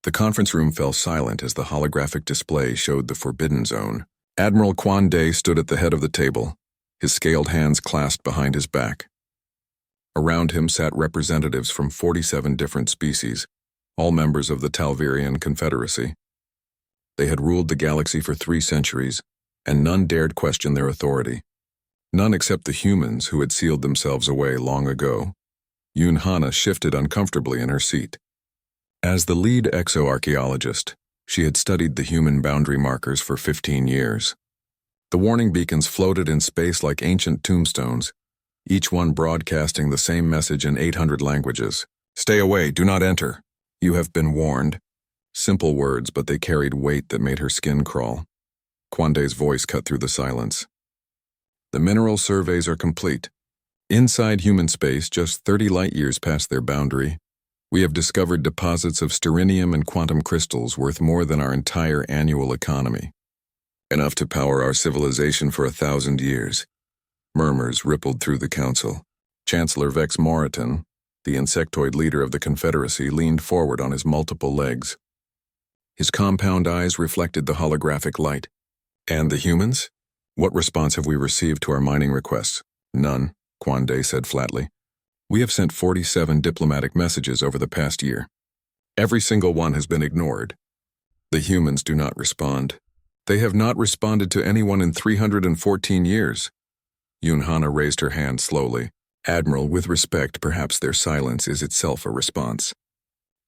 The conference room fell silent as the holographic display showed the Forbidden Zone. Admiral Quan Day stood at the head of the table, his scaled hands clasped behind his back. Around him sat representatives from 47 different species, all members of the Talvirian Confederacy. They had ruled the galaxy for 3 centuries, and none dared question their authority. None except the humans who had sealed themselves away long ago. Yoon Hana shifted uncomfortably in her seat. As the lead exoarchaeologist, she had studied the human boundary markers for 15 years. The warning beacons floated in space like ancient tombstones, each one broadcasting the same message in 800 languages. "Stay away, do not enter. You have been warned." Simple words, but they carried weight that made her skin crawl. Kwanday's voice cut through the silence. "The mineral surveys are complete. Inside human space, just 30 light-years past their boundary, we have discovered deposits of sterinium and quantum crystals worth more than our entire annual economy. Enough to power our civilization for 1,000 years. Murmurs rippled through the council. Chancellor Vex Moriton, the insectoid leader of the Confederacy, leaned forward on his multiple legs. His compound eyes reflected the holographic light. "And the humans? What response have we received to our mining requests?" "None," Quan Day said flatly. "We have sent 47 diplomatic messages over the past year. Every single one has been ignored. The humans do not respond. They have not responded to anyone in 314 years. Yoon Hana raised her hand slowly. "Admiral, with respect, perhaps their silence is itself a response.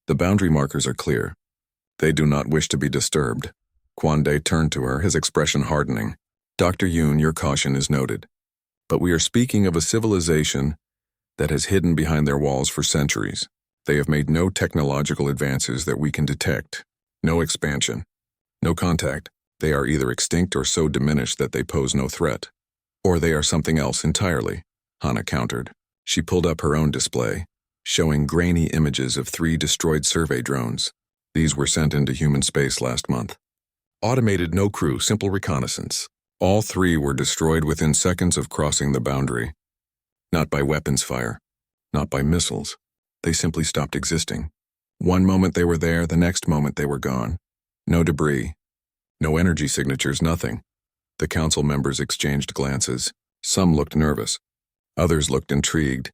The boundary markers are clear. They do not wish to be disturbed." Quan Day turned to her, his expression hardening. "Dr. Yoon, your caution is noted. But we are speaking of a civilization that has hidden behind their walls for centuries. They have made no technological advances that we can detect. No expansion. No contact. They are either extinct or so diminished that they pose no threat. Or they are something else entirely," Hana countered. She pulled up her own display, showing grainy images of 3 destroyed survey drones. These were sent into human space last month. Automated, no crew, simple reconnaissance. All 3 were destroyed within seconds of crossing the boundary. Not by weapons fire, not by missiles. They simply stopped existing. One moment they were there, the next moment they were gone. No debris, no energy signatures, nothing. The council members exchanged glances. Some looked nervous. Others looked intrigued.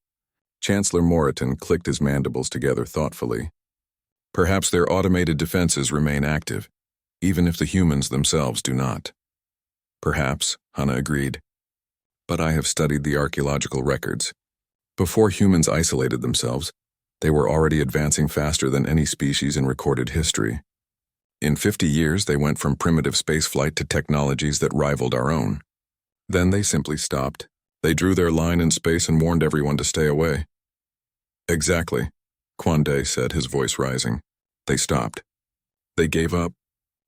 Chancellor Moriton clicked his mandibles together thoughtfully. "Perhaps their automated defenses remain active, even if the humans themselves do not." "Perhaps," Hana agreed. "But I have studied the archaeological records. Before humans isolated themselves, they were already advancing faster than any species in recorded history. In 50 years, they went from primitive spaceflight to technologies that rivaled our own. Then they simply stopped. They drew their line in space and warned everyone to stay away." "Exactly," Quan Day said, his voice rising. "They stopped. They gave up.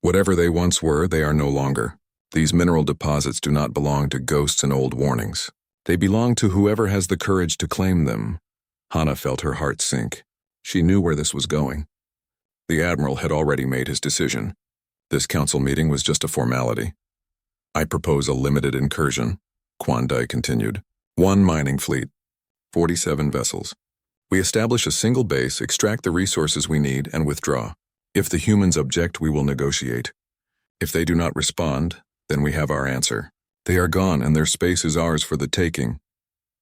Whatever they once were, they are no longer. These mineral deposits do not belong to ghosts and old warnings. They belong to whoever has the courage to claim them." Hana felt her heart sink. She knew where this was going. The Admiral had already made his decision. This council meeting was just a formality. "I propose a limited incursion," Quan Day continued. 1 mining fleet, 47 vessels. We establish a single base, extract the resources we need, and withdraw. If the humans object, we will negotiate. If they do not respond, then we have our answer. They are gone, and their space is ours for the taking.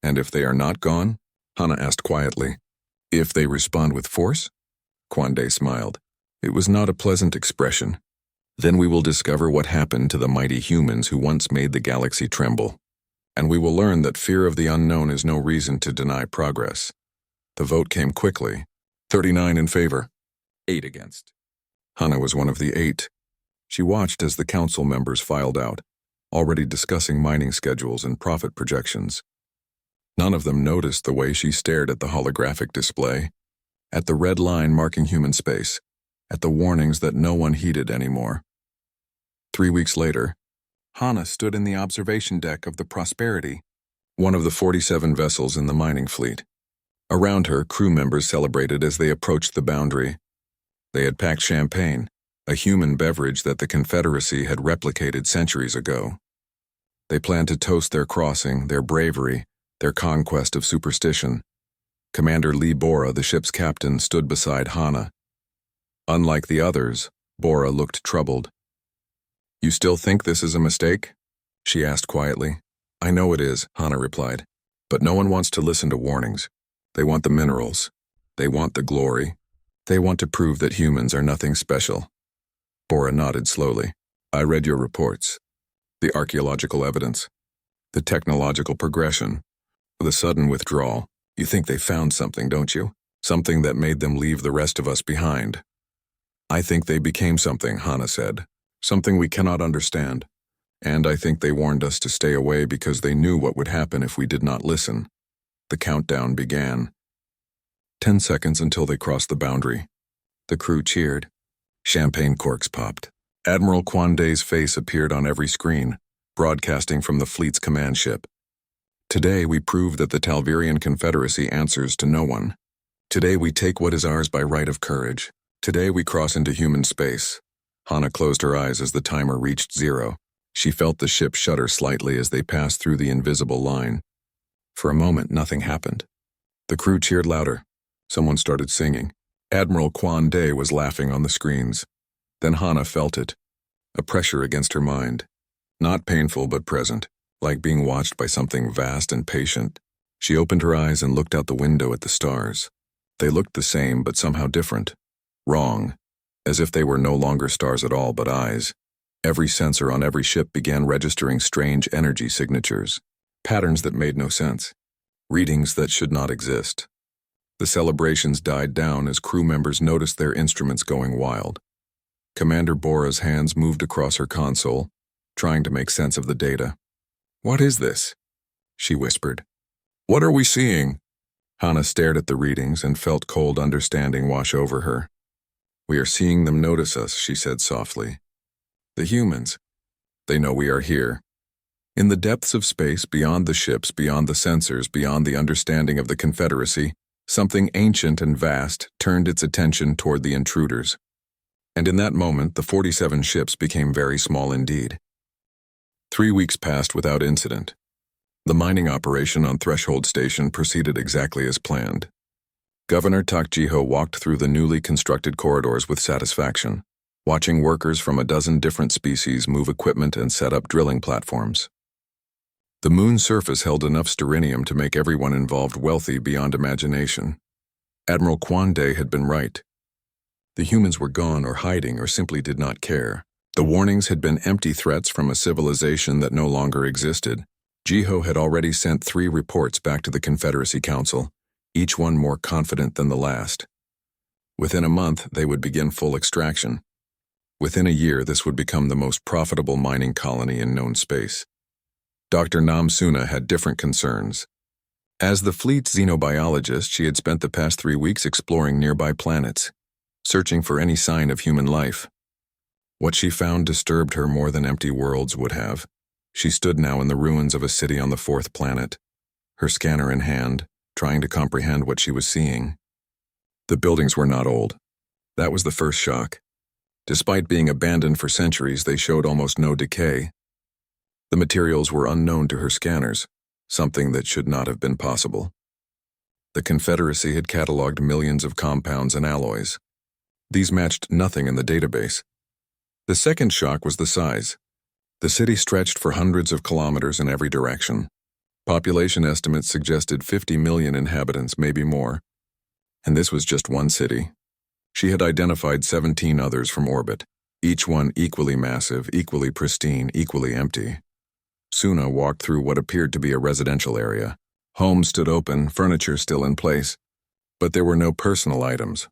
And if they are not gone?" Hana asked quietly. "If they respond with force?" Quan Day smiled. It was not a pleasant expression. "Then we will discover what happened to the mighty humans who once made the galaxy tremble. And we will learn that fear of the unknown is no reason to deny progress." The vote came quickly. 39 in favor, 8 against. Hana was one of the 8. She watched as the council members filed out, already discussing mining schedules and profit projections. None of them noticed the way she stared at the holographic display, at the red line marking human space, at the warnings that no one heeded anymore. 3 weeks later, Hana stood in the observation deck of the Prosperity, one of the 47 vessels in the mining fleet. Around her, crew members celebrated as they approached the boundary. They had packed champagne, a human beverage that the Confederacy had replicated centuries ago. They planned to toast their crossing, their bravery, their conquest of superstition. Commander Lee Bora, the ship's captain, stood beside Hana. Unlike the others, Bora looked troubled. "You still think this is a mistake?" she asked quietly. "I know it is," Hana replied. "But no one wants to listen to warnings. They want the minerals. They want the glory. They want to prove that humans are nothing special." Bora nodded slowly. "I read your reports. The archaeological evidence. The technological progression. The sudden withdrawal. You think they found something, don't you? Something that made them leave the rest of us behind." "I think they became something," Hana said. "Something we cannot understand. And I think they warned us to stay away because they knew what would happen if we did not listen." The countdown began. 10 seconds until they crossed the boundary. The crew cheered. Champagne corks popped. Admiral Kwande's face appeared on every screen, broadcasting from the fleet's command ship. "Today we prove that the Talvirian Confederacy answers to no one. Today we take what is ours by right of courage. Today we cross into human space." Hana closed her eyes as the timer reached 0. She felt the ship shudder slightly as they passed through the invisible line. For a moment, nothing happened. The crew cheered louder. Someone started singing. Admiral Kwande was laughing on the screens. Then Hana felt it, a pressure against her mind. Not painful but present, like being watched by something vast and patient. She opened her eyes and looked out the window at the stars. They looked the same but somehow different. Wrong, as if they were no longer stars at all but eyes. Every sensor on every ship began registering strange energy signatures, patterns that made no sense, readings that should not exist. The celebrations died down as crew members noticed their instruments going wild. Commander Bora's hands moved across her console, trying to make sense of the data. "What is this?" she whispered. "What are we seeing?" Hana stared at the readings and felt cold understanding wash over her. "We are seeing them notice us," she said softly. "The humans. They know we are here. In the depths of space, beyond the ships, beyond the sensors, beyond the understanding of the Confederacy, something ancient and vast turned its attention toward the intruders. And in that moment, the 47 ships became very small indeed." 3 weeks passed without incident. The mining operation on Threshold Station proceeded exactly as planned. Governor Takjiho walked through the newly constructed corridors with satisfaction, watching workers from a dozen different species move equipment and set up drilling platforms. The moon's surface held enough sterinium to make everyone involved wealthy beyond imagination. Admiral Kwande had been right. The humans were gone or hiding or simply did not care. The warnings had been empty threats from a civilization that no longer existed. Jiho had already sent 3 reports back to the Confederacy Council, each one more confident than the last. Within a month, they would begin full extraction. Within a year, this would become the most profitable mining colony in known space. Dr. Namsuna had different concerns. As the fleet's xenobiologist, she had spent the past 3 weeks exploring nearby planets, searching for any sign of human life. What she found disturbed her more than empty worlds would have. She stood now in the ruins of a city on the 4th planet, her scanner in hand, trying to comprehend what she was seeing. The buildings were not old. That was the first shock. Despite being abandoned for centuries, they showed almost no decay. The materials were unknown to her scanners, something that should not have been possible. The Confederacy had cataloged millions of compounds and alloys. These matched nothing in the database. The second shock was the size. The city stretched for hundreds of kilometers in every direction. Population estimates suggested 50 million inhabitants, maybe more. And this was just one city. She had identified 17 others from orbit, each one equally massive, equally pristine, equally empty. Suna walked through what appeared to be a residential area. Homes stood open, furniture still in place. But there were no personal items.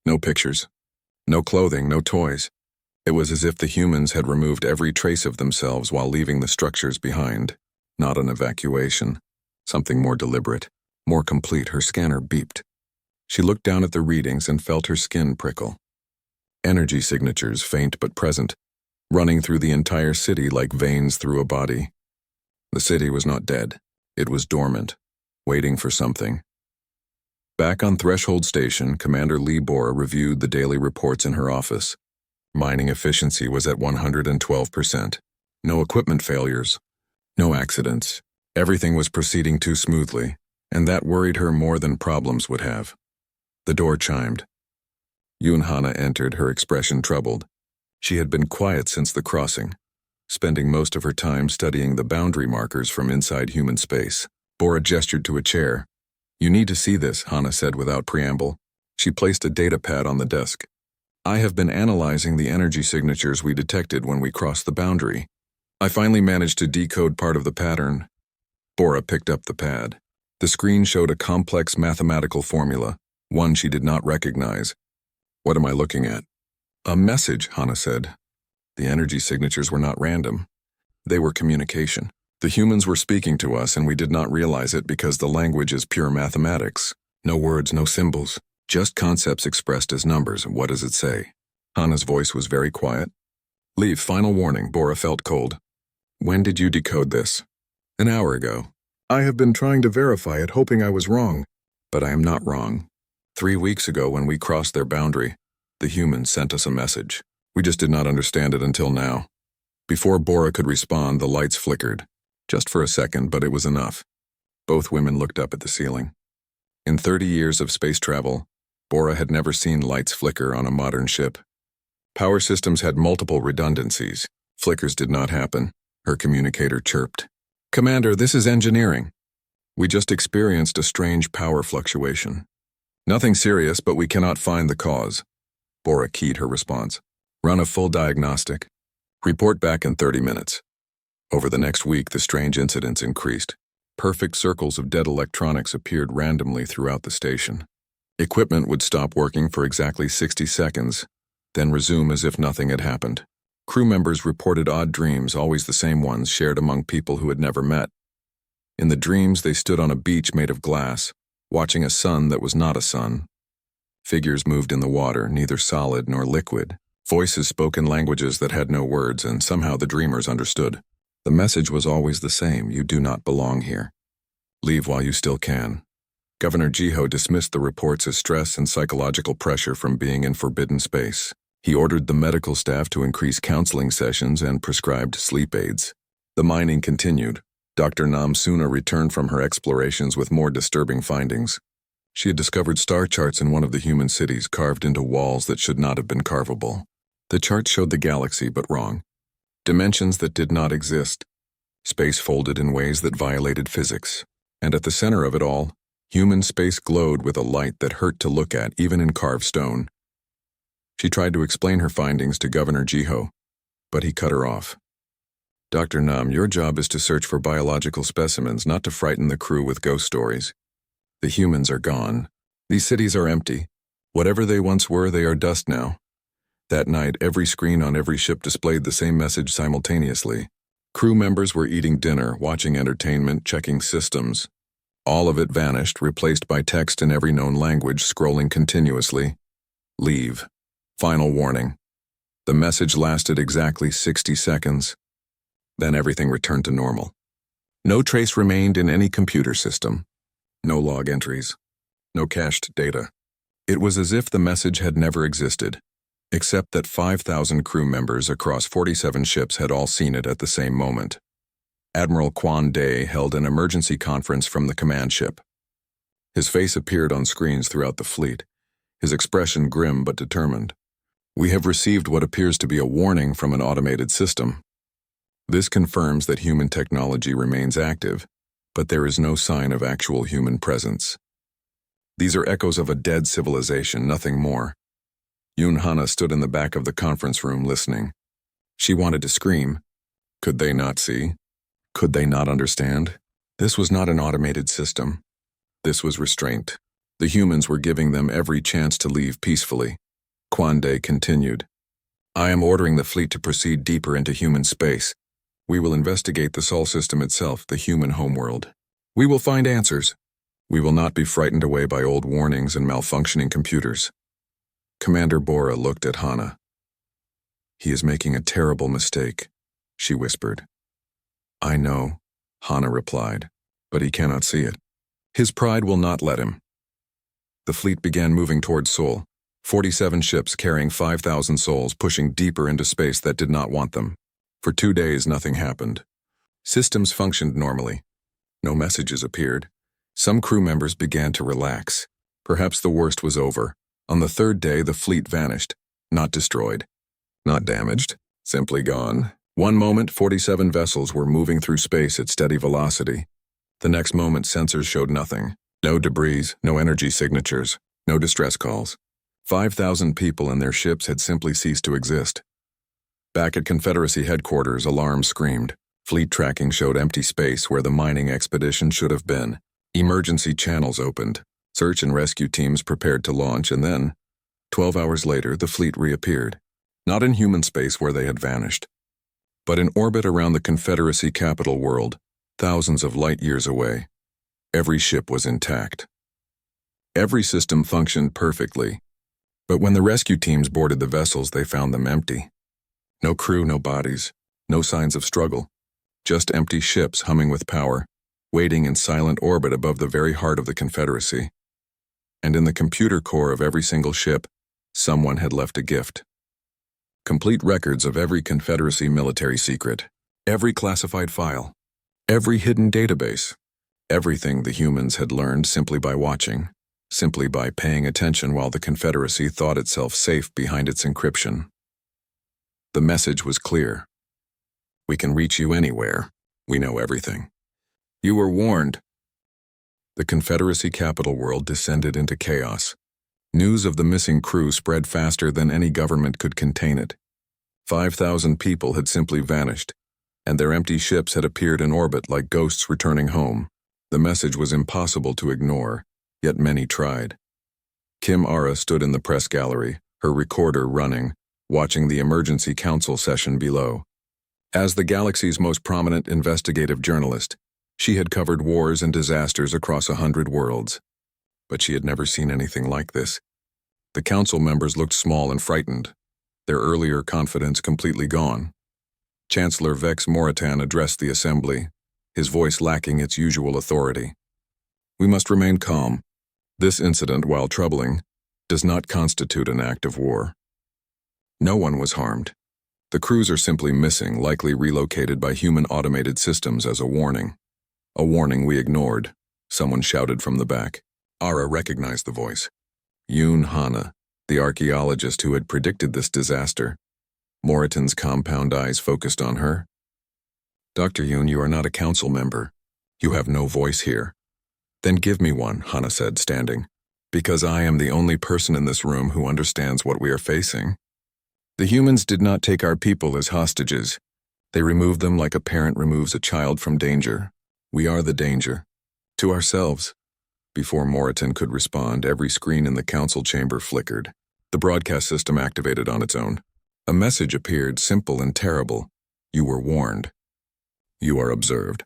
No pictures. No clothing, no toys. It was as if the humans had removed every trace of themselves while leaving the structures behind. Not an evacuation. Something more deliberate, more complete. Her scanner beeped. She looked down at the readings and felt her skin prickle. Energy signatures, faint but present, running through the entire city like veins through a body. The city was not dead. It was dormant, waiting for something. Back on Threshold Station, Commander Lee Bora reviewed the daily reports in her office. Mining efficiency was at 112%. No equipment failures. No accidents. Everything was proceeding too smoothly, and that worried her more than problems would have. The door chimed. Yoon Hana entered, her expression troubled. She had been quiet since the crossing, spending most of her time studying the boundary markers from inside human space. Bora gestured to a chair. "You need to see this," Hana said without preamble. She placed a data pad on the desk. "I have been analyzing the energy signatures we detected when we crossed the boundary. I finally managed to decode part of the pattern." Bora picked up the pad. The screen showed a complex mathematical formula, one she did not recognize. "What am I looking at?" "A message," Hana said. The energy signatures were not random. They were communication. The humans were speaking to us, and we did not realize it because the language is pure mathematics. No words, no symbols, just concepts expressed as numbers. What does it say? Hana's voice was very quiet. "Leave, final warning." Bora felt cold. "When did you decode this?" "An hour ago. I have been trying to verify it, hoping I was wrong. But I am not wrong. 3 weeks ago, when we crossed their boundary, the humans sent us a message. We just did not understand it until now." Before Bora could respond, the lights flickered. Just for a second, but it was enough. Both women looked up at the ceiling. In 30 years of space travel, Bora had never seen lights flicker on a modern ship. Power systems had multiple redundancies. Flickers did not happen. Her communicator chirped. "Commander, this is engineering. We just experienced a strange power fluctuation. Nothing serious, but we cannot find the cause." Bora keyed her response. "Run a full diagnostic. Report back in 30 minutes. Over the next week, the strange incidents increased. Perfect circles of dead electronics appeared randomly throughout the station. Equipment would stop working for exactly 60 seconds, then resume as if nothing had happened. Crew members reported odd dreams, always the same ones, shared among people who had never met. In the dreams, they stood on a beach made of glass, watching a sun that was not a sun. Figures moved in the water, neither solid nor liquid. Voices spoke in languages that had no words, and somehow the dreamers understood. The message was always the same: you do not belong here. Leave while you still can. Governor Jiho dismissed the reports as stress and psychological pressure from being in forbidden space. He ordered the medical staff to increase counseling sessions and prescribed sleep aids. The mining continued. Dr. Nam Suna returned from her explorations with more disturbing findings. She had discovered star charts in one of the human cities carved into walls that should not have been carvable. The charts showed the galaxy, but wrong. Dimensions that did not exist. Space folded in ways that violated physics. And at the center of it all, human space glowed with a light that hurt to look at, even in carved stone. She tried to explain her findings to Governor Jiho, but he cut her off. "Dr. Nam, your job is to search for biological specimens, not to frighten the crew with ghost stories. The humans are gone. These cities are empty. Whatever they once were, they are dust now." That night, every screen on every ship displayed the same message simultaneously. Crew members were eating dinner, watching entertainment, checking systems. All of it vanished, replaced by text in every known language, scrolling continuously. "Leave. Final warning." The message lasted exactly 60 seconds. Then everything returned to normal. No trace remained in any computer system. No log entries. No cached data. It was as if the message had never existed, except that 5,000 crew members across 47 ships had all seen it at the same moment. Admiral Quan Day held an emergency conference from the command ship. His face appeared on screens throughout the fleet, his expression grim but determined. "We have received what appears to be a warning from an automated system. This confirms that human technology remains active, but there is no sign of actual human presence. These are echoes of a dead civilization, nothing more." Yoon Hana stood in the back of the conference room listening. She wanted to scream. Could they not see? Could they not understand? This was not an automated system. This was restraint. The humans were giving them every chance to leave peacefully. Quan Day continued. "I am ordering the fleet to proceed deeper into human space. We will investigate the Sol system itself, the human homeworld. We will find answers. We will not be frightened away by old warnings and malfunctioning computers." Commander Bora looked at Hana. "He is making a terrible mistake," she whispered. "I know," Hana replied, "but he cannot see it. His pride will not let him." The fleet began moving towards Sol, 47 ships carrying 5,000 souls pushing deeper into space that did not want them. For 2 days, nothing happened. Systems functioned normally. No messages appeared. Some crew members began to relax. Perhaps the worst was over. On the third day, the fleet vanished, not destroyed, not damaged, simply gone. One moment, 47 vessels were moving through space at steady velocity. The next moment, sensors showed nothing. No debris, no energy signatures, no distress calls. 5,000 people and their ships had simply ceased to exist. Back at Confederacy headquarters, alarms screamed. Fleet tracking showed empty space where the mining expedition should have been. Emergency channels opened. Search and rescue teams prepared to launch, and then, 12 hours later, the fleet reappeared. Not in human space where they had vanished, but in orbit around the Confederacy capital world, thousands of light years away. Every ship was intact. Every system functioned perfectly. But when the rescue teams boarded the vessels, they found them empty. No crew, no bodies, no signs of struggle. Just empty ships humming with power, waiting in silent orbit above the very heart of the Confederacy. And in the computer core of every single ship, someone had left a gift. Complete records of every Confederacy military secret, every classified file, every hidden database, everything the humans had learned simply by watching, simply by paying attention while the Confederacy thought itself safe behind its encryption. The message was clear. We can reach you anywhere. We know everything. You were warned. The Confederacy capital world descended into chaos. News of the missing crew spread faster than any government could contain it. 5,000 people had simply vanished, and their empty ships had appeared in orbit like ghosts returning home. The message was impossible to ignore, yet many tried. Kim Ara stood in the press gallery, her recorder running, watching the emergency council session below. As the galaxy's most prominent investigative journalist, she had covered wars and disasters across 100 worlds. But she had never seen anything like this. The council members looked small and frightened, their earlier confidence completely gone. Chancellor Vex Moritan addressed the assembly, his voice lacking its usual authority. We must remain calm. This incident, while troubling, does not constitute an act of war. No one was harmed. The crews are simply missing, likely relocated by human automated systems as a warning. A warning we ignored, someone shouted from the back. Ara recognized the voice. Yoon Hana, the archaeologist who had predicted this disaster. Moritan's compound eyes focused on her. Dr. Yoon, you are not a council member. You have no voice here. Then give me one, Hana said, standing. Because I am the only person in this room who understands what we are facing. The humans did not take our people as hostages. They removed them like a parent removes a child from danger. We are the danger. To ourselves. Before Moritan could respond, every screen in the council chamber flickered. The broadcast system activated on its own. A message appeared, simple and terrible. You were warned. You are observed.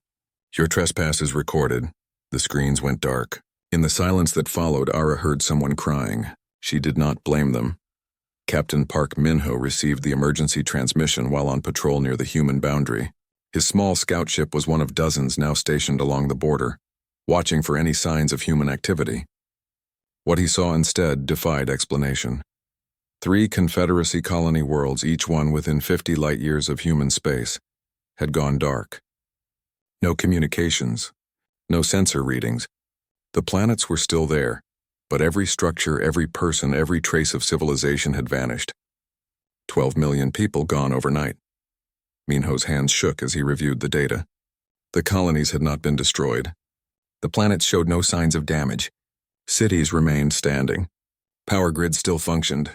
Your trespass is recorded. The screens went dark. In the silence that followed, Ara heard someone crying. She did not blame them. Captain Park Min-ho received the emergency transmission while on patrol near the human boundary. His small scout ship was one of dozens now stationed along the border, watching for any signs of human activity. What he saw instead defied explanation. 3 Confederacy colony worlds, each one within 50 light-years of human space, had gone dark. No communications, no sensor readings. The planets were still there, but every structure, every person, every trace of civilization had vanished. 12 million people gone overnight. Minho's hands shook as he reviewed the data. The colonies had not been destroyed. The planets showed no signs of damage. Cities remained standing. Power grids still functioned.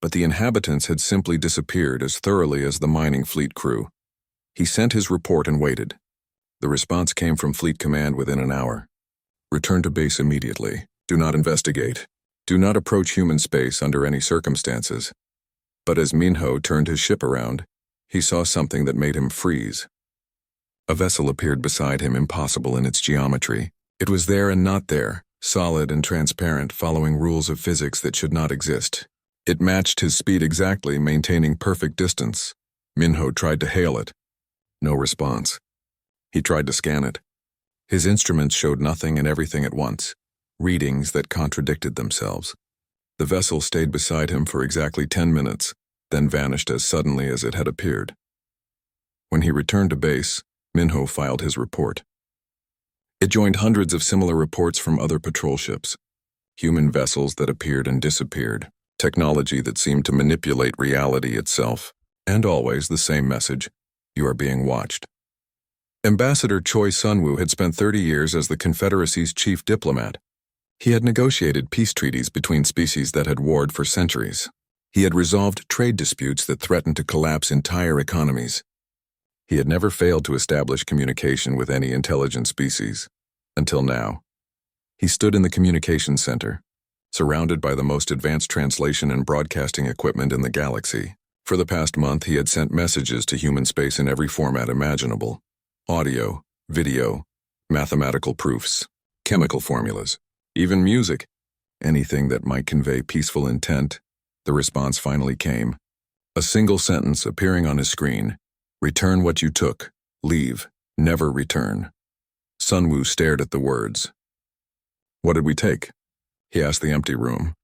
But the inhabitants had simply disappeared as thoroughly as the mining fleet crew. He sent his report and waited. The response came from Fleet Command within an hour. Return to base immediately. Do not investigate. Do not approach human space under any circumstances. But as Minho turned his ship around, he saw something that made him freeze. A vessel appeared beside him, impossible in its geometry. It was there and not there, solid and transparent, following rules of physics that should not exist. It matched his speed exactly, maintaining perfect distance. Minho tried to hail it. No response. He tried to scan it. His instruments showed nothing and everything at once, readings that contradicted themselves. The vessel stayed beside him for exactly 10 minutes, then vanished as suddenly as it had appeared. When he returned to base, Minho filed his report. It joined hundreds of similar reports from other patrol ships. human vessels that appeared and disappeared, technology that seemed to manipulate reality itself, and always the same message: you are being watched. Ambassador Choi Sun-woo had spent 30 years as the Confederacy's chief diplomat. He had negotiated peace treaties between species that had warred for centuries. He had resolved trade disputes that threatened to collapse entire economies. He had never failed to establish communication with any intelligent species. Until now. He stood in the communications center, surrounded by the most advanced translation and broadcasting equipment in the galaxy. For the past month, he had sent messages to human space in every format imaginable: audio, video, mathematical proofs, chemical formulas, even music. Anything that might convey peaceful intent. The response finally came. A single sentence appearing on his screen: return what you took, leave, never return. Sun-woo stared at the words. What did we take? He asked the empty room.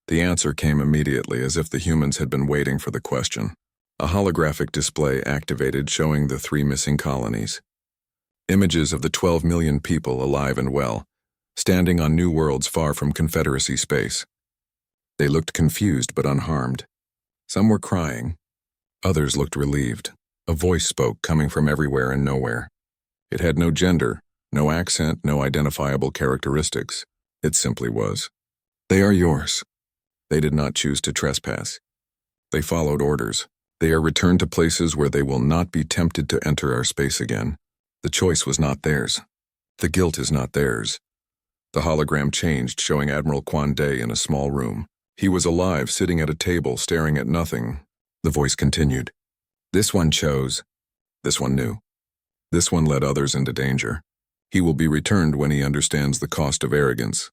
The answer came immediately, as if the humans had been waiting for the question. A holographic display activated, showing the 3 missing colonies. Images of the 12 million people alive and well, standing on new worlds far from Confederacy space. They looked confused but unharmed. Some were crying. Others looked relieved. A voice spoke, coming from everywhere and nowhere. It had no gender, no accent, no identifiable characteristics. It simply was. They are yours. They did not choose to trespass. They followed orders. They are returned to places where they will not be tempted to enter our space again. The choice was not theirs. The guilt is not theirs. The hologram changed, showing Admiral Kwon Dae in a small room. He was alive, sitting at a table, staring at nothing. The voice continued. This one chose. This one knew. This one led others into danger. He will be returned when he understands the cost of arrogance.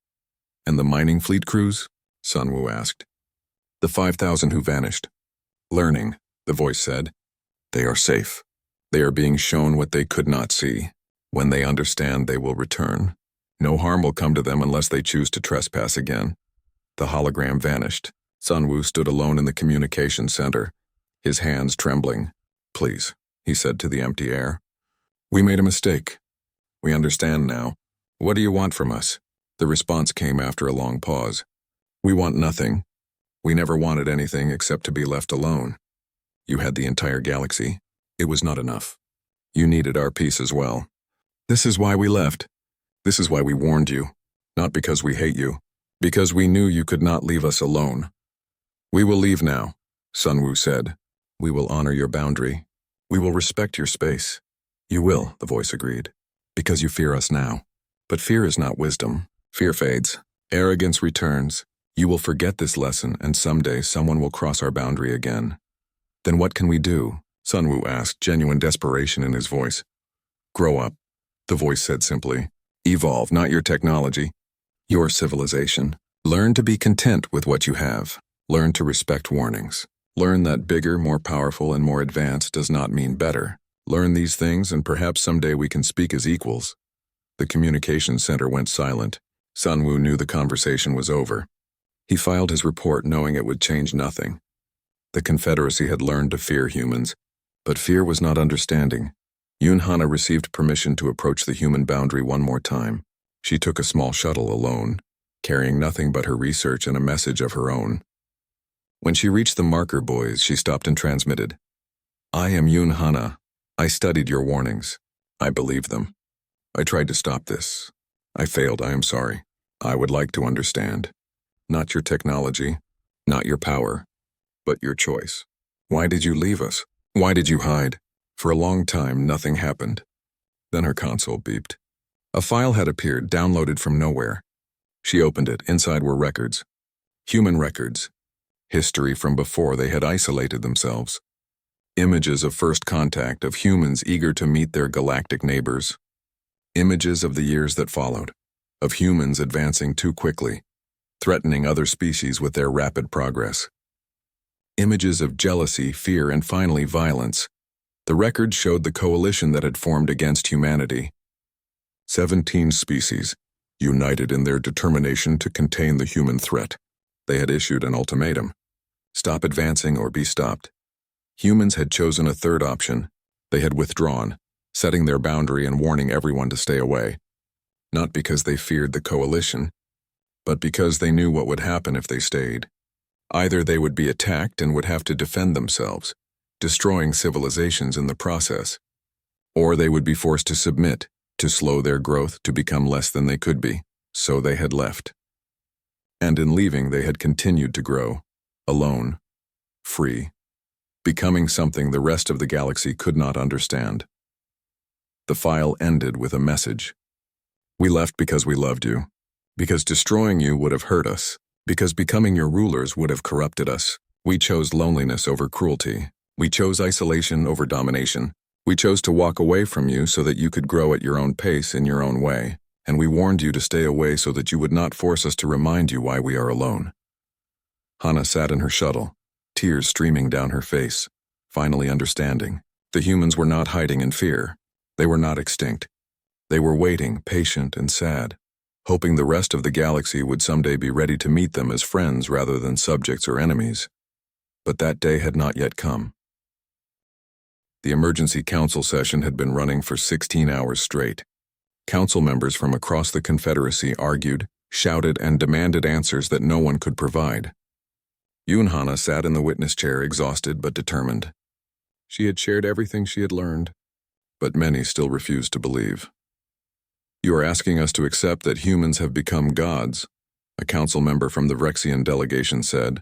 And the mining fleet crews? Sun-woo asked. The 5,000 who vanished. Learning, the voice said. They are safe. They are being shown what they could not see. When they understand, they will return. No harm will come to them unless they choose to trespass again. The hologram vanished. Sun-woo stood alone in the communication center, his hands trembling. Please, he said to the empty air. We made a mistake. We understand now. What do you want from us? The response came after a long pause. We want nothing. We never wanted anything except to be left alone. You had the entire galaxy. It was not enough. You needed our peace as well. This is why we left. This is why we warned you. Not because we hate you. Because we knew you could not leave us alone. We will leave now, Sun-woo said. We will honor your boundary. We will respect your space. You will, the voice agreed. Because you fear us now. But fear is not wisdom. Fear fades. Arrogance returns. You will forget this lesson, and someday someone will cross our boundary again. Then what can we do? Sun-woo asked, genuine desperation in his voice. Grow up, the voice said simply. Evolve, not your technology. Your civilization. Learn to be content with what you have. Learn to respect warnings. Learn that bigger, more powerful, and more advanced does not mean better. Learn these things, and perhaps someday we can speak as equals. The communications center went silent. Sun-woo knew the conversation was over. He filed his report knowing it would change nothing. The Confederacy had learned to fear humans, but fear was not understanding. Yoon Hana received permission to approach the human boundary one more time. She took a small shuttle alone, carrying nothing but her research and a message of her own. When she reached the marker buoys, she stopped and transmitted. I am Yoon Hana. I studied your warnings. I believed them. I tried to stop this. I failed, I am sorry. I would like to understand. Not your technology, not your power, but your choice. Why did you leave us? Why did you hide? For a long time, nothing happened. Then her console beeped. A file had appeared, downloaded from nowhere. She opened it. Inside were records. Human records. History from before they had isolated themselves. Images of first contact, of humans eager to meet their galactic neighbors. Images of the years that followed, of humans advancing too quickly, threatening other species with their rapid progress. Images of jealousy, fear, and finally violence. The records showed the coalition that had formed against humanity. 17 species, united in their determination to contain the human threat. They had issued an ultimatum. Stop advancing or be stopped. Humans had chosen a third option. They had withdrawn, setting their boundary and warning everyone to stay away. Not because they feared the coalition, but because they knew what would happen if they stayed. Either they would be attacked and would have to defend themselves, destroying civilizations in the process, or they would be forced to submit, to slow their growth to become less than they could be, so they had left. And in leaving they had continued to grow, alone, free, becoming something the rest of the galaxy could not understand. The file ended with a message. We left because we loved you, because destroying you would have hurt us, because becoming your rulers would have corrupted us. We chose loneliness over cruelty. We chose isolation over domination. We chose to walk away from you so that you could grow at your own pace in your own way, and we warned you to stay away so that you would not force us to remind you why we are alone. Hana sat in her shuttle, tears streaming down her face, finally understanding. The humans were not hiding in fear. They were not extinct. They were waiting, patient and sad, hoping the rest of the galaxy would someday be ready to meet them as friends rather than subjects or enemies. But that day had not yet come. The emergency council session had been running for 16 hours straight. Council members from across the Confederacy argued, shouted, and demanded answers that no one could provide. Hana sat in the witness chair, exhausted but determined. She had shared everything she had learned, but many still refused to believe. You are asking us to accept that humans have become gods, a council member from the Vrexian delegation said,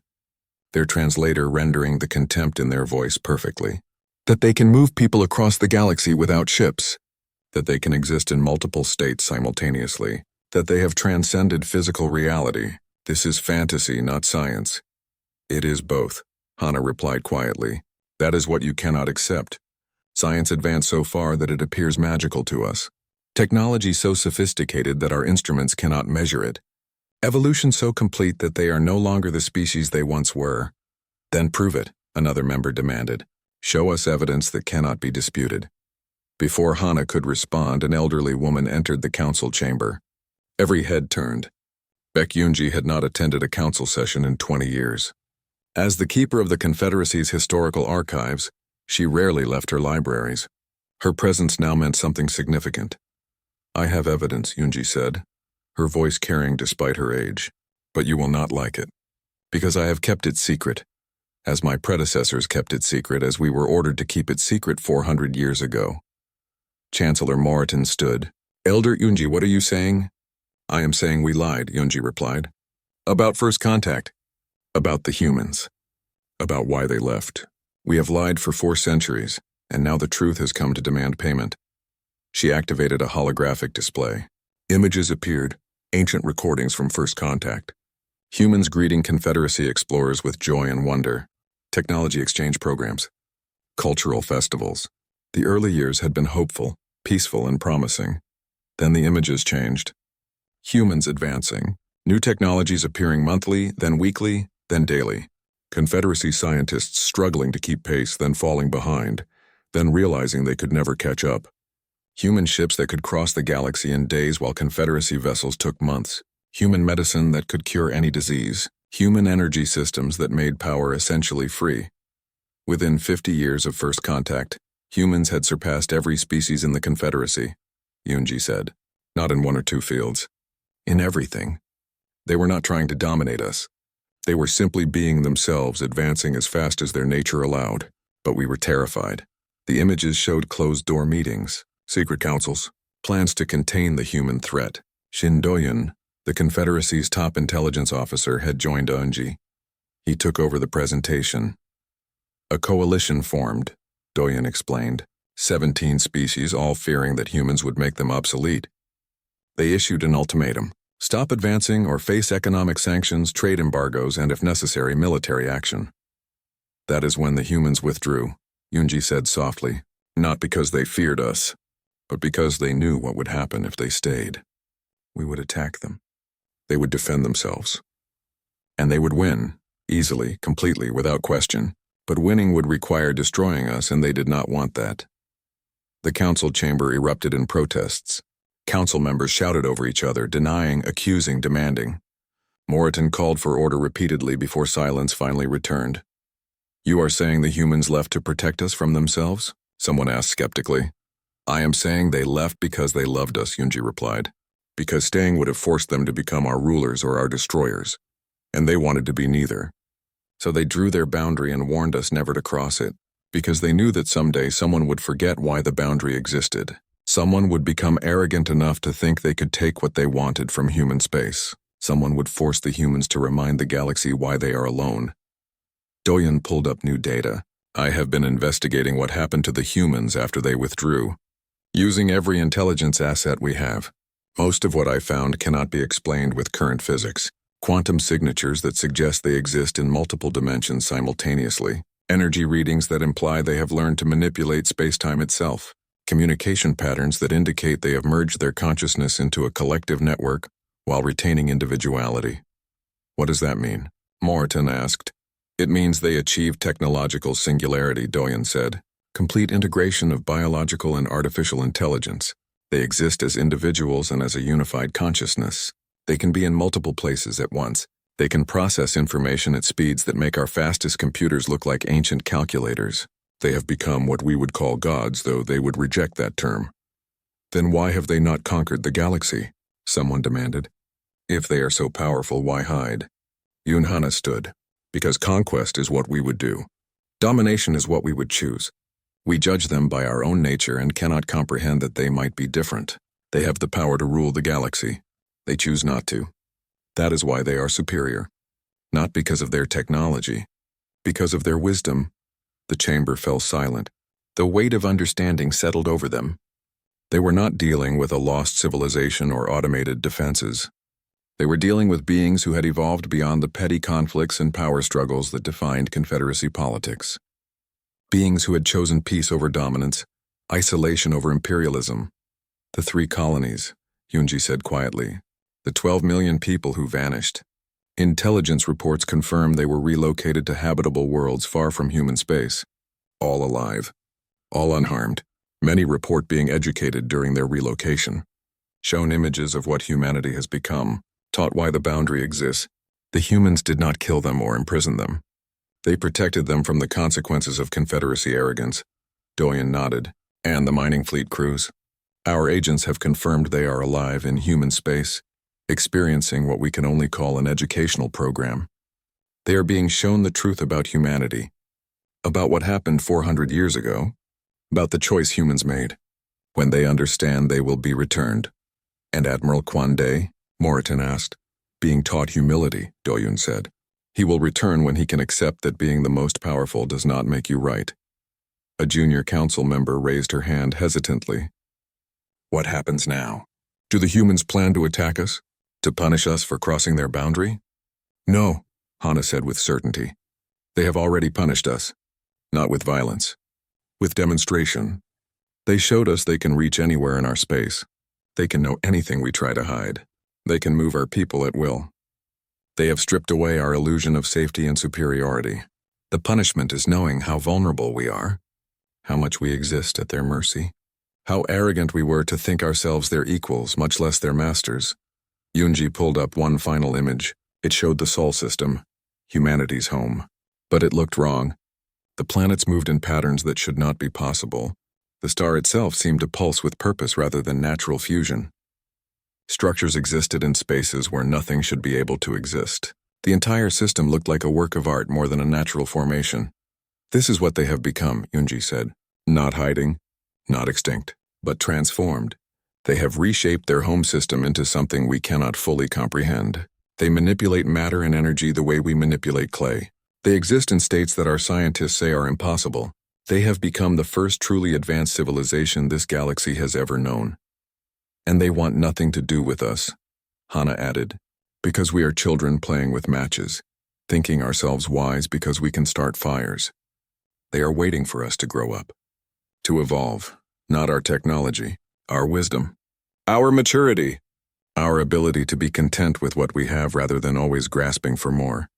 their translator rendering the contempt in their voice perfectly. That they can move people across the galaxy without ships, that they can exist in multiple states simultaneously, that they have transcended physical reality. This is fantasy, not science. It is both, Hana replied quietly. That is what you cannot accept. Science advanced so far that it appears magical to us. Technology so sophisticated that our instruments cannot measure it. Evolution so complete that they are no longer the species they once were. Then prove it, another member demanded. Show us evidence that cannot be disputed. Before Hana could respond, an elderly woman entered the council chamber. Every head turned. Baek Yoonji had not attended a council session in 20 years. As the keeper of the Confederacy's historical archives, she rarely left her libraries. Her presence now meant something significant. I have evidence, Yoonji said, her voice carrying despite her age. But you will not like it. Because I have kept it secret, as my predecessors kept it secret, as we were ordered to keep it secret 400 years ago. Chancellor Moreton stood. Elder Yoonji, what are you saying? I am saying we lied, Yoonji replied. About first contact. About the humans. About why they left. We have lied for 4 centuries, and now the truth has come to demand payment. She activated a holographic display. Images appeared, ancient recordings from first contact. Humans greeting Confederacy explorers with joy and wonder. Technology exchange programs. Cultural festivals. The early years had been hopeful, peaceful, and promising. Then the images changed. Humans advancing. New technologies appearing monthly, then weekly, then daily. Confederacy scientists struggling to keep pace, then falling behind, then realizing they could never catch up. Human ships that could cross the galaxy in days while Confederacy vessels took months. Human medicine that could cure any disease. Human energy systems that made power essentially free. Within 50 years of first contact, humans had surpassed every species in the Confederacy, Yoonji said. Not in 1 or 2 fields. In everything. They were not trying to dominate us. They were simply being themselves, advancing as fast as their nature allowed. But we were terrified. The images showed closed-door meetings, secret councils, plans to contain the human threat. Shin Do-yeon, the Confederacy's top intelligence officer, had joined Eunji. He took over the presentation. A coalition formed, Do-yeon explained. 17 species, all fearing that humans would make them obsolete. They issued an ultimatum. Stop advancing or face economic sanctions, trade embargoes, and if necessary, military action. That is when the humans withdrew, Yoonji said softly, not because they feared us, but because they knew what would happen if they stayed. We would attack them. They would defend themselves. And they would win, easily, completely, without question. But winning would require destroying us, and they did not want that. The council chamber erupted in protests. Council members shouted over each other, denying, accusing, demanding. Moreton called for order repeatedly before silence finally returned. You are saying the humans left to protect us from themselves? Someone asked skeptically. I am saying they left because they loved us, Yoonji replied. because staying would have forced them to become our rulers or our destroyers, and they wanted to be neither. So they drew their boundary and warned us never to cross it, because they knew that someday someone would forget why the boundary existed. Someone would become arrogant enough to think they could take what they wanted from human space. Someone would force the humans to remind the galaxy why they are alone. Doyen pulled up new data. I have been investigating what happened to the humans after they withdrew, using every intelligence asset we have. Most of what I found cannot be explained with current physics. Quantum signatures that suggest they exist in multiple dimensions simultaneously. Energy readings that imply they have learned to manipulate space-time itself. Communication patterns that indicate they have merged their consciousness into a collective network while retaining individuality. What does that mean? Moreton asked. It means they achieved technological singularity, Doyen said. Complete integration of biological and artificial intelligence. They exist as individuals and as a unified consciousness. They can be in multiple places at once. They can process information at speeds that make our fastest computers look like ancient calculators. They have become what we would call gods, though they would reject that term. Then why have they not conquered the galaxy? Someone demanded. If they are so powerful, why hide? Yunhana stood. Because conquest is what we would do. Domination is what we would choose. We judge them by our own nature and cannot comprehend that they might be different. They have the power to rule the galaxy. They choose not to. That is why they are superior. Not because of their technology. Because of their wisdom. The chamber fell silent. The weight of understanding settled over them. They were not dealing with a lost civilization or automated defenses. They were dealing with beings who had evolved beyond the petty conflicts and power struggles that defined Confederacy politics. Beings who had chosen peace over dominance, isolation over imperialism. The 3 colonies, Yunji said quietly. The 12 million people who vanished. Intelligence reports confirm they were relocated to habitable worlds far from human space. All alive. All unharmed. Many report being educated during their relocation. Shown images of what humanity has become. Taught why the boundary exists. The humans did not kill them or imprison them. They protected them from the consequences of Confederacy arrogance. Doyen nodded. And the mining fleet crews. Our agents have confirmed they are alive in human space, experiencing what we can only call an educational program. They are being shown the truth about humanity, about what happened 400 years ago, about the choice humans made. When they understand, they will be returned. And Admiral Kwande? Moreton asked. Being taught humility, Doyen said. He will return when he can accept that being the most powerful does not make you right. A junior council member raised her hand hesitantly. What happens now? Do the humans plan to attack us? To punish us for crossing their boundary? No, Hana said with certainty. They have already punished us. Not with violence. With demonstration. They showed us they can reach anywhere in our space. They can know anything we try to hide. They can move our people at will. They have stripped away our illusion of safety and superiority. The punishment is knowing how vulnerable we are, how much we exist at their mercy, how arrogant we were to think ourselves their equals, much less their masters. Yunji pulled up one final image. It showed the Sol system, humanity's home. But it looked wrong. The planets moved in patterns that should not be possible. The star itself seemed to pulse with purpose rather than natural fusion. Structures existed in spaces where nothing should be able to exist. The entire system looked like a work of art more than a natural formation. This is what they have become, Yunji said. Not hiding, not extinct, but transformed. They have reshaped their home system into something we cannot fully comprehend. They manipulate matter and energy the way we manipulate clay. They exist in states that our scientists say are impossible. They have become the first truly advanced civilization this galaxy has ever known. And they want nothing to do with us, Hana added, because we are children playing with matches, thinking ourselves wise because we can start fires. They are waiting for us to grow up, to evolve, not our technology, our wisdom, our maturity, our ability to be content with what we have rather than always grasping for more.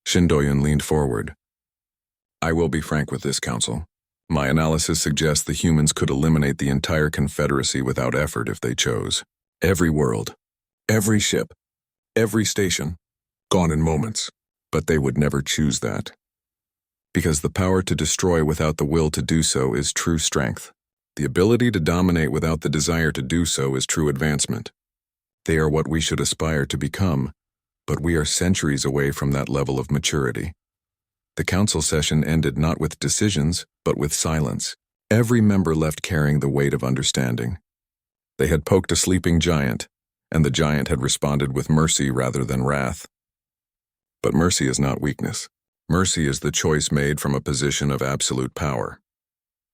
Shindoyan leaned forward. I will be frank with this, Council. My analysis suggests the humans could eliminate the entire Confederacy without effort if they chose. Every world, every ship, every station, gone in moments. But they would never choose that. Because the power to destroy without the will to do so is true strength. The ability to dominate without the desire to do so is true advancement. They are what we should aspire to become, but we are centuries away from that level of maturity. The council session ended not with decisions, but with silence. Every member left carrying the weight of understanding. They had poked a sleeping giant, and the giant had responded with mercy rather than wrath. But mercy is not weakness. Mercy is the choice made from a position of absolute power.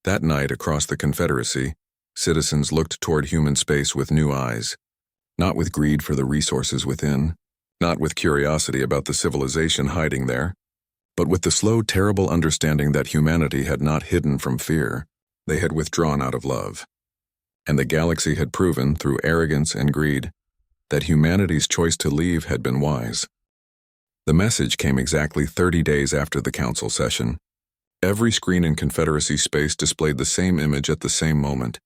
That night, across the Confederacy, citizens looked toward human space with new eyes, not with greed for the resources within, not with curiosity about the civilization hiding there, but with the slow, terrible understanding that humanity had not hidden from fear. They had withdrawn out of love. And the galaxy had proven, through arrogance and greed, that humanity's choice to leave had been wise. The message came exactly 30 days after the council session. Every screen in Confederacy space displayed the same image at the same moment.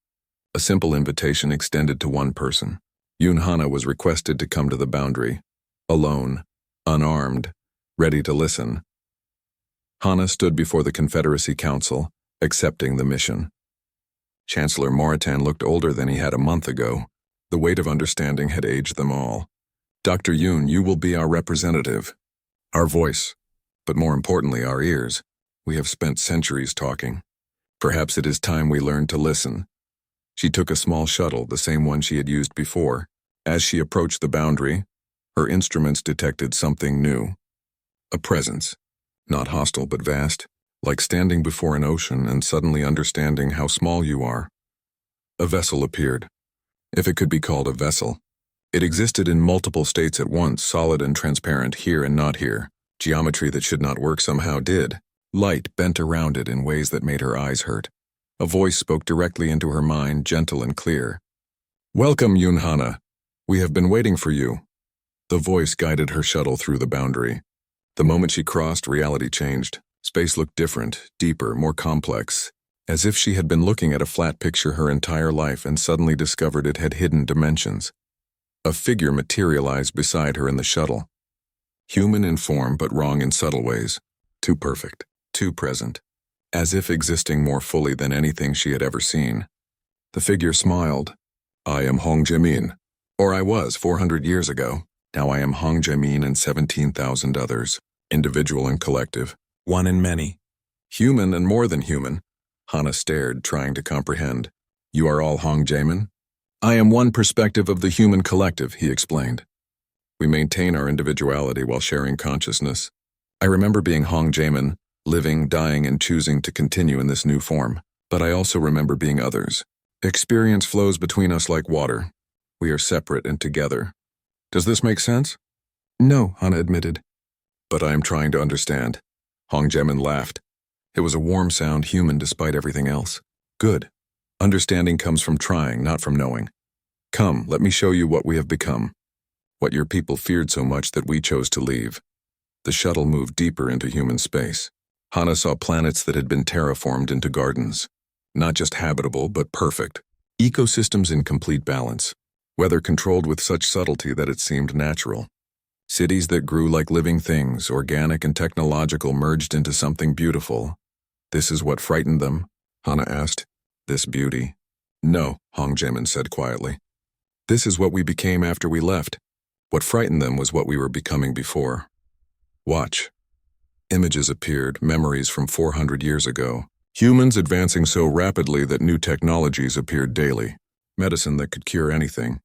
A simple invitation extended to one person. Yoon Hana was requested to come to the boundary, alone, unarmed, ready to listen. Hana stood before the Confederacy Council, accepting the mission. Chancellor Moritan looked older than he had a month ago. The weight of understanding had aged them all. Dr. Yoon, you will be our representative, our voice, but more importantly, our ears. We have spent centuries talking. Perhaps it is time we learned to listen. She took a small shuttle, the same one she had used before. As she approached the boundary, her instruments detected something new. A presence, not hostile but vast, like standing before an ocean and suddenly understanding how small you are. A vessel appeared, if it could be called a vessel. It existed in multiple states at once, solid and transparent, here and not here. Geometry that should not work somehow did. Light bent around it in ways that made her eyes hurt. A voice spoke directly into her mind, gentle and clear. "Welcome, Yoon Hana. We have been waiting for you." The voice guided her shuttle through the boundary. The moment she crossed, reality changed. Space looked different, deeper, more complex, as if she had been looking at a flat picture her entire life and suddenly discovered it had hidden dimensions. A figure materialized beside her in the shuttle. Human in form, but wrong in subtle ways. Too perfect, too present, as if existing more fully than anything she had ever seen. The figure smiled. "I am Hong Jae-min, or I was 400 years ago. Now I am Hong Jae-min and 17,000 others, individual and collective, one in many. Human and more than human." Hana stared, trying to comprehend. "You are all Hong Jae-min?" "I am one perspective of the human collective," he explained. "We maintain our individuality while sharing consciousness. I remember being Hong Jae-min, living, dying, and choosing to continue in this new form. But I also remember being others. Experience flows between us like water. We are separate and together. Does this make sense?" "No," Hana admitted. "But I am trying to understand." Hong Jae-min laughed. It was a warm sound, human despite everything else. "Good. Understanding comes from trying, not from knowing. Come, let me show you what we have become. What your people feared so much that we chose to leave." The shuttle moved deeper into human space. Hana saw planets that had been terraformed into gardens. Not just habitable, but perfect. Ecosystems in complete balance. Weather controlled with such subtlety that it seemed natural. Cities that grew like living things, organic and technological, merged into something beautiful. "This is what frightened them?" Hana asked. "This beauty?" "No," Hong Jae-min said quietly. "This is what we became after we left. What frightened them was what we were becoming before. Watch." Images appeared, memories from 400 years ago. Humans advancing so rapidly that new technologies appeared daily. Medicine that could cure anything.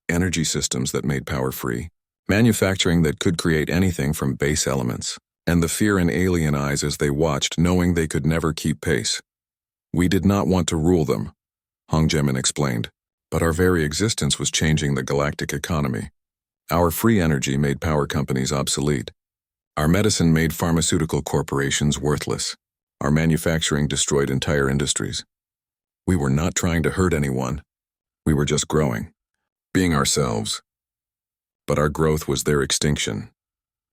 Energy systems that made power free. Manufacturing that could create anything from base elements. And the fear in alien eyes as they watched, knowing they could never keep pace. "We did not want to rule them," Hong Jae-min explained. "But our very existence was changing the galactic economy. Our free energy made power companies obsolete. Our medicine made pharmaceutical corporations worthless. Our manufacturing destroyed entire industries. We were not trying to hurt anyone. We were just growing, being ourselves. But our growth was their extinction."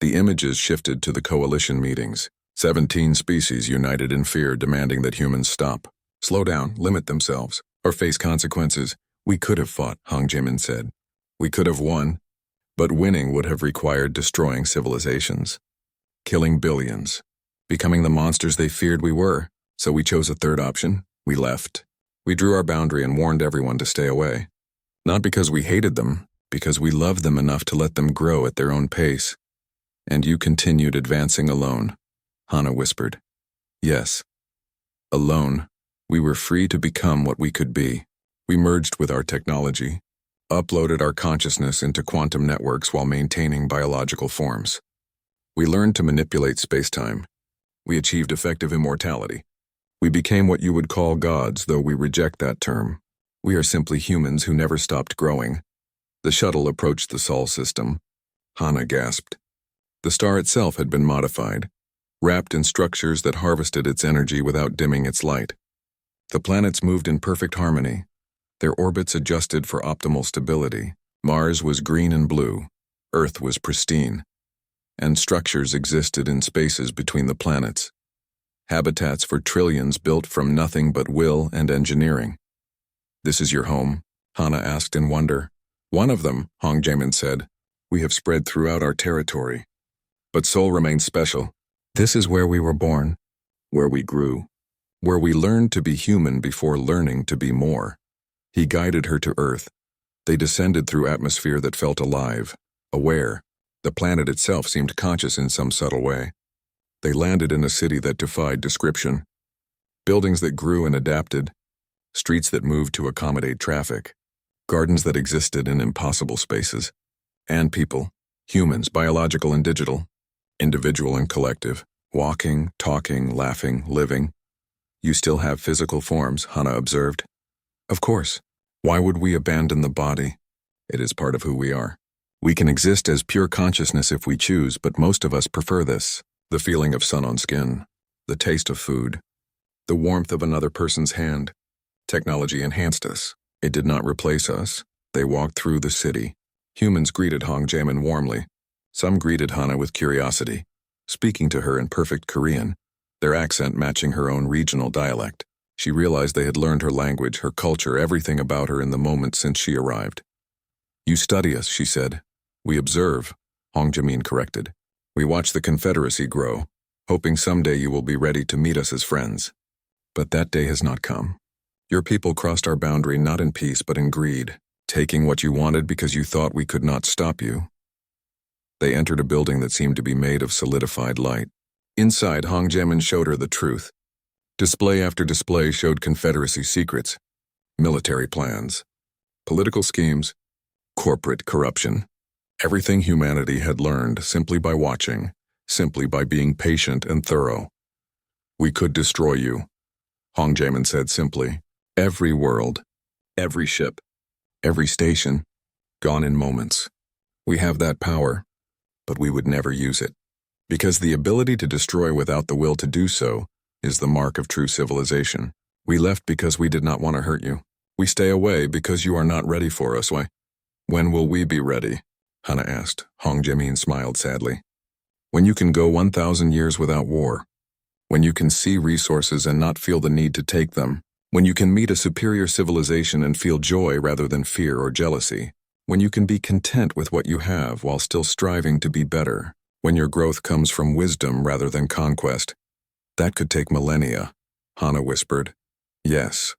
The images shifted to the coalition meetings. 17 species united in fear, demanding that humans stop, slow down, limit themselves, or face consequences. "We could have fought," Hong Jae-min said. "We could have won, but winning would have required destroying civilizations, killing billions, becoming the monsters they feared we were. So we chose a third option. We left. We drew our boundary and warned everyone to stay away. Not because we hated them, because we loved them enough to let them grow at their own pace. And you continued advancing alone, Hana whispered. Yes. Alone, we were free to become what we could be. We merged with our technology, uploaded our consciousness into quantum networks while maintaining biological forms. We learned to manipulate space-time. We achieved effective immortality. We became what you would call gods, though we reject that term. We are simply humans who never stopped growing. The shuttle approached the Sol system. Hana gasped. The star itself had been modified, wrapped in structures that harvested its energy without dimming its light. The planets moved in perfect harmony. Their orbits adjusted for optimal stability. Mars was green and blue. Earth was pristine. And structures existed in spaces between the planets. Habitats for trillions built from nothing but will and engineering. This is your home? Hana asked in wonder. One of them, Hong Jaemin said. We have spread throughout our territory. But Sol remains special. This is where we were born, where we grew, where we learned to be human before learning to be more. He guided her to Earth. They descended through atmosphere that felt alive, aware. The planet itself seemed conscious in some subtle way. They landed in a city that defied description. Buildings that grew and adapted, streets that moved to accommodate traffic, gardens that existed in impossible spaces, and people, humans, biological and digital, individual and collective, walking, talking, laughing, living. You still have physical forms, Hana observed. Of course. Why would we abandon the body? It is part of who we are. We can exist as pure consciousness if we choose, but most of us prefer this. The feeling of sun on skin, the taste of food, the warmth of another person's hand. Technology enhanced us. It did not replace us. They walked through the city. Humans greeted Hong Jaemin warmly. Some greeted Hana with curiosity, speaking to her in perfect Korean, their accent matching her own regional dialect. She realized they had learned her language, her culture, everything about her in the moment since she arrived. You study us, she said. We observe, Hong Jaemin corrected. We watch the Confederacy grow, hoping someday you will be ready to meet us as friends. But that day has not come. Your people crossed our boundary not in peace but in greed, taking what you wanted because you thought we could not stop you. They entered a building that seemed to be made of solidified light. Inside, Hong Jaemin showed her the truth. Display after display showed Confederacy secrets, military plans, political schemes, corporate corruption. Everything humanity had learned simply by watching, simply by being patient and thorough. We could destroy you, Hong Jaemin said simply. Every world, every ship, every station, gone in moments. We have that power, but we would never use it. Because the ability to destroy without the will to do so is the mark of true civilization. We left because we did not want to hurt you. We stay away because you are not ready for us. Why? When will we be ready? Hana asked. Hong Jaemin smiled sadly. When you can go 1,000 years without war. When you can see resources and not feel the need to take them. When you can meet a superior civilization and feel joy rather than fear or jealousy. When you can be content with what you have while still striving to be better. When your growth comes from wisdom rather than conquest. That could take millennia, Hana whispered. Yes,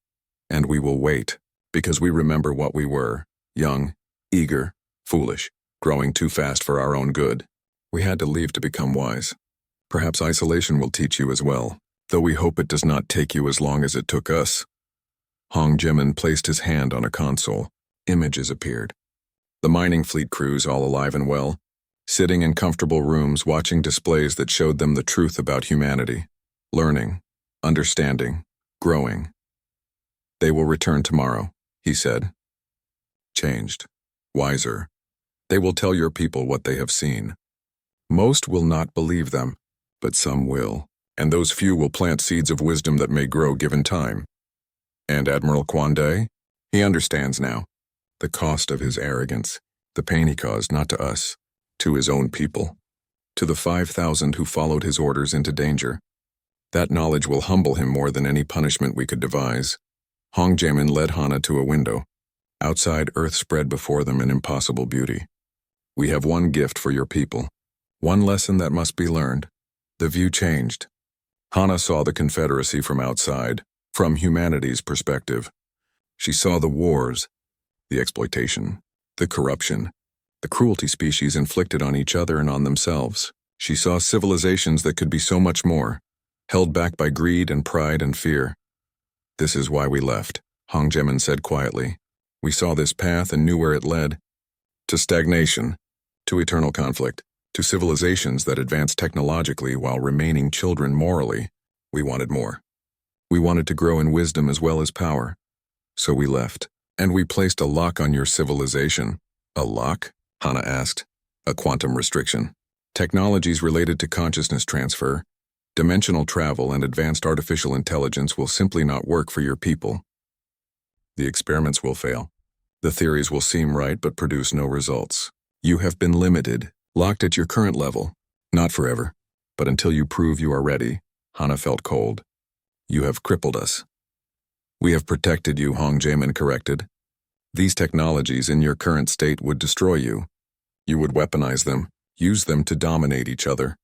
and we will wait, because we remember what we were, young, eager, foolish, growing too fast for our own good. We had to leave to become wise. Perhaps isolation will teach you as well, though we hope it does not take you as long as it took us. Hong Jaemin placed his hand on a console. Images appeared. The mining fleet crews, all alive and well, sitting in comfortable rooms watching displays that showed them the truth about humanity. Learning, understanding, growing. They will return tomorrow, he said. Changed, wiser. They will tell your people what they have seen. Most will not believe them, but some will, and those few will plant seeds of wisdom that may grow given time. And Admiral Kwande? He understands now. The cost of his arrogance, the pain he caused not to us, to his own people, to the 5,000 who followed his orders into danger. That knowledge will humble him more than any punishment we could devise. Hong Jaemin led Hana to a window. Outside, Earth spread before them in impossible beauty. We have one gift for your people. One lesson that must be learned. The view changed. Hana saw the Confederacy from outside, from humanity's perspective. She saw the wars, the exploitation, The corruption, the cruelty species inflicted on each other and on themselves. She saw civilizations that could be so much more, held back by greed and pride and fear. This is why we left, Hong Jemin said quietly. We saw this path and knew where it led. To stagnation, to eternal conflict, to civilizations that advance technologically while remaining children morally. We wanted more. We wanted to grow in wisdom as well as power. So we left. And we placed a lock on your civilization. A lock? Hana asked. A quantum restriction. Technologies related to consciousness transfer, dimensional travel, and advanced artificial intelligence will simply not work for your people. The experiments will fail. The theories will seem right but produce no results. You have been limited, locked at your current level. Not forever, but until you prove you are ready. Hana felt cold. You have crippled us. We have protected you, Hong Jamin corrected. These technologies in your current state would destroy you. You would weaponize them, use them to dominate each other.